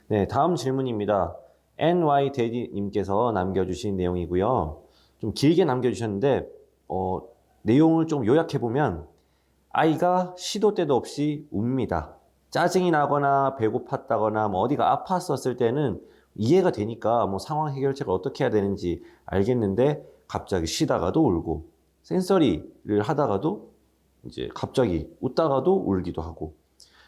네, 다음 질문입니다. NY대디님께서 남겨주신 내용이고요. 좀 길게 남겨주셨는데, 내용을 좀 요약해보면, 아이가 시도 때도 없이 웁니다. 짜증이 나거나 배고팠다거나 뭐 어디가 아팠었을 때는 이해가 되니까 뭐 상황 해결책을 어떻게 해야 되는지 알겠는데, 갑자기 쉬다가도 울고, 센서리를 하다가도 이제 갑자기 웃다가도 울기도 하고,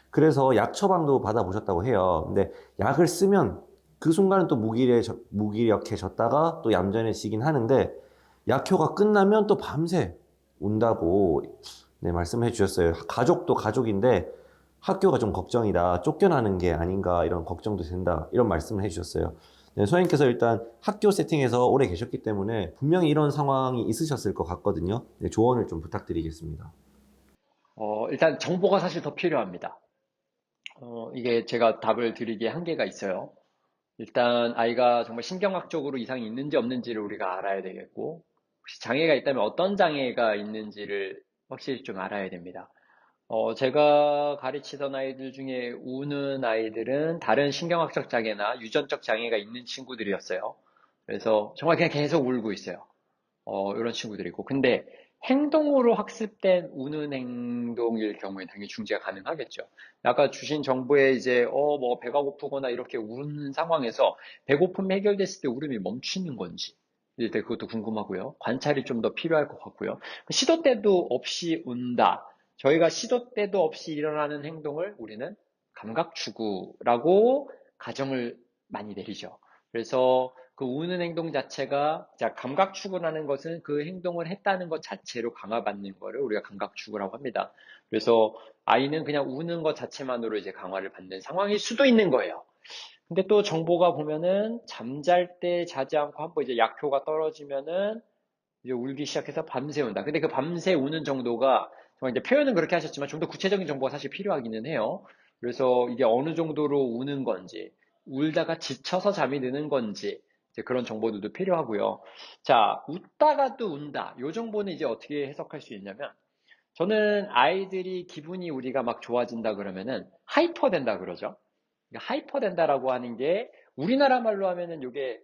그래서 약 처방도 받아보셨다고 해요. 근데 약을 쓰면 그 순간은 또 무기력해졌다가 또 얌전해지긴 하는데 약효가 끝나면 또 밤새 운다고 네, 말씀해 주셨어요. 가족도 가족인데 학교가 좀 걱정이다. 쫓겨나는 게 아닌가 이런 걱정도 된다. 이런 말씀을 해 주셨어요. 네, 소장님께서 일단 학교 세팅에서 오래 계셨기 때문에 분명히 이런 상황이 있으셨을 것 같거든요. 네, 조언을 좀 부탁드리겠습니다. 일단 정보가 사실 더 필요합니다. 이게 제가 답을 드리기에 한계가 있어요. 일단 아이가 정말 신경학적으로 이상이 있는지 없는지를 우리가 알아야 되겠고, 혹시 장애가 있다면 어떤 장애가 있는지를 확실히 좀 알아야 됩니다. 제가 가르치던 아이들 중에 우는 아이들은 다른 신경학적 장애나 유전적 장애가 있는 친구들이었어요. 그래서 정말 그냥 계속 울고 있어요. 이런 친구들이고. 근데 행동으로 학습된 우는 행동일 경우에 당연히 중지가 가능하겠죠. 아까 주신 정보에 이제, 뭐, 배가 고프거나 이렇게 우는 상황에서 배고픔이 해결됐을 때 울음이 멈추는 건지. 일단 그것도 궁금하고요. 관찰이 좀 더 필요할 것 같고요. 시도 때도 없이 운다. 저희가 시도 때도 없이 일어나는 행동을 우리는 감각추구라고 가정을 많이 내리죠. 그래서 그 우는 행동 자체가, 자, 감각추구라는 것은 그 행동을 했다는 것 자체로 강화받는 거를 우리가 감각추구라고 합니다. 그래서 아이는 그냥 우는 것 자체만으로 이제 강화를 받는 상황일 수도 있는 거예요. 근데 또 정보가 보면은 잠잘 때 자지 않고 한번 이제 약효가 떨어지면은 이제 울기 시작해서 밤새 운다. 근데 그 밤새 우는 정도가 정말 이제 표현은 그렇게 하셨지만 좀 더 구체적인 정보가 사실 필요하기는 해요. 그래서 이게 어느 정도로 우는 건지, 울다가 지쳐서 잠이 드는 건지, 이제 그런 정보들도 필요하고요. 자, 웃다가 또 운다. 이 정보는 이제 어떻게 해석할 수 있냐면, 저는 아이들이 기분이 우리가 막 좋아진다 그러면은 하이퍼 된다 그러죠. 그러니까 하이퍼 된다라고 하는 게 우리나라 말로 하면은 이게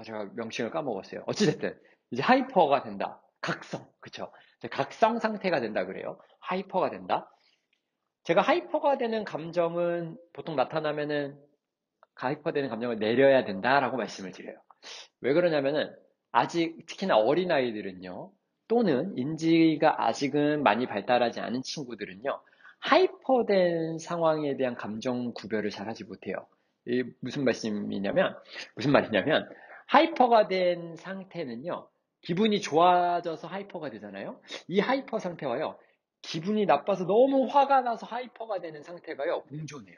제가 명칭을 까먹었어요. 어찌됐든 이제 하이퍼가 된다. 각성, 그쵸? 이제 각성 상태가 된다 그래요. 하이퍼가 된다. 제가 하이퍼가 되는 감정은 보통 나타나면은 하이퍼 되는 감정을 내려야 된다라고 말씀을 드려요. 왜 그러냐면은 아직 특히나 어린아이들은요, 또는 인지가 아직은 많이 발달하지 않은 친구들은요, 하이퍼된 상황에 대한 감정 구별을 잘 하지 못해요. 이 무슨 말이냐면, 하이퍼가 된 상태는요, 기분이 좋아져서 하이퍼가 되잖아요. 이 하이퍼 상태와요, 기분이 나빠서 너무 화가 나서 하이퍼가 되는 상태가요, 공존해요.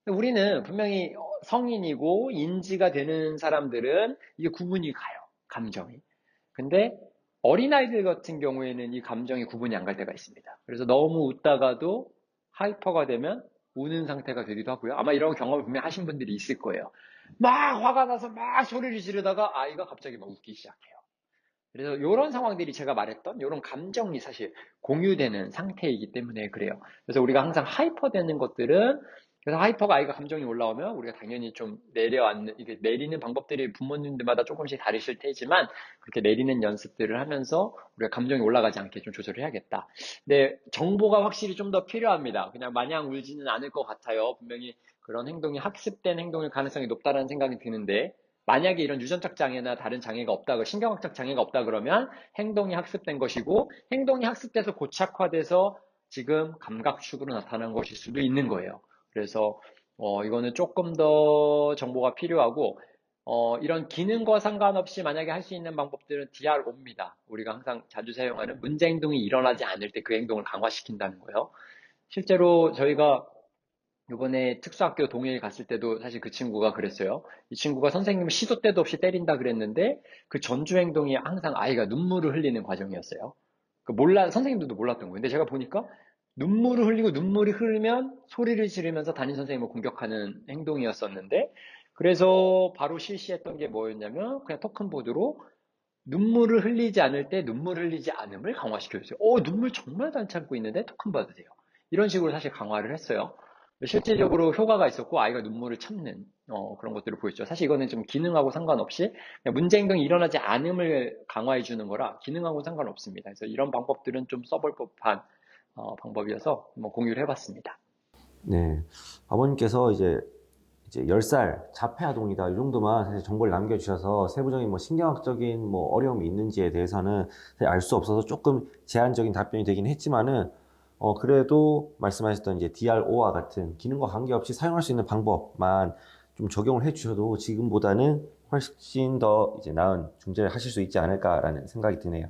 우리는 분명히 성인이고 인지가 되는 사람들은 이게 구분이 가요. 감정이. 근데 어린아이들 같은 경우에는 이 감정이 구분이 안 갈 때가 있습니다. 그래서 너무 웃다가도 하이퍼가 되면 우는 상태가 되기도 하고요. 아마 이런 경험을 분명히 하신 분들이 있을 거예요. 막 화가 나서 막 소리를 지르다가 아이가 갑자기 막 웃기 시작해요. 그래서 이런 상황들이 제가 말했던 이런 감정이 사실 공유되는 상태이기 때문에 그래요. 그래서 우리가 항상 하이퍼 되는 것들은, 그래서 하이퍼가 아이가 감정이 올라오면 우리가 당연히 좀 내려앉는, 이게 내리는 방법들이 부모님들마다 조금씩 다르실 테지만 그렇게 내리는 연습들을 하면서 우리가 감정이 올라가지 않게 좀 조절을 해야겠다. 근데 정보가 확실히 좀 더 필요합니다. 그냥 마냥 울지는 않을 것 같아요. 분명히 그런 행동이 학습된 행동일 가능성이 높다는 생각이 드는데, 만약에 이런 유전적 장애나 다른 장애가 없다, 신경학적 장애가 없다 그러면 행동이 학습된 것이고, 행동이 학습돼서 고착화돼서 지금 감각축으로 나타난 것일 수도 있는 거예요. 그래서 이거는 조금 더 정보가 필요하고, 이런 기능과 상관없이 만약에 할 수 있는 방법들은 DRO입니다. 우리가 항상 자주 사용하는 문제 행동이 일어나지 않을 때 그 행동을 강화시킨다는 거예요. 실제로 저희가 이번에 특수학교 동해에 갔을 때도 사실 그 친구가 그랬어요. 이 친구가 선생님을 시도 때도 없이 때린다 그랬는데 그 전주 행동이 항상 아이가 눈물을 흘리는 과정이었어요. 선생님들도 몰랐던 거예요. 근데 제가 보니까 눈물을 흘리고 눈물이 흐르면 소리를 지르면서 담임 선생님을 공격하는 행동이었었는데, 그래서 바로 실시했던 게 뭐였냐면 그냥 토큰보드로 눈물을 흘리지 않을 때 눈물 흘리지 않음을 강화시켜줬어요. 눈물 정말 잘 참고 있는데 토큰 받으세요. 이런 식으로 사실 강화를 했어요. 실질적으로 효과가 있었고 아이가 눈물을 참는 그런 것들을 보였죠. 사실 이거는 좀 기능하고 상관없이 그냥 문제 행동이 일어나지 않음을 강화해 주는 거라 기능하고 상관없습니다. 그래서 이런 방법들은 좀 써볼 법한 방법이어서 뭐 공유를 해봤습니다. 네. 아버님께서 이제 10살 자폐 아동이다 이 정도만 사실 정보를 남겨주셔서 세부적인 뭐 신경학적인 뭐 어려움이 있는지에 대해서는 알 수 없어서 조금 제한적인 답변이 되긴 했지만은 그래도 말씀하셨던 이제 DRO와 같은 기능과 관계없이 사용할 수 있는 방법만 좀 적용을 해주셔도 지금보다는 훨씬 더 이제 나은 중재를 하실 수 있지 않을까라는 생각이 드네요.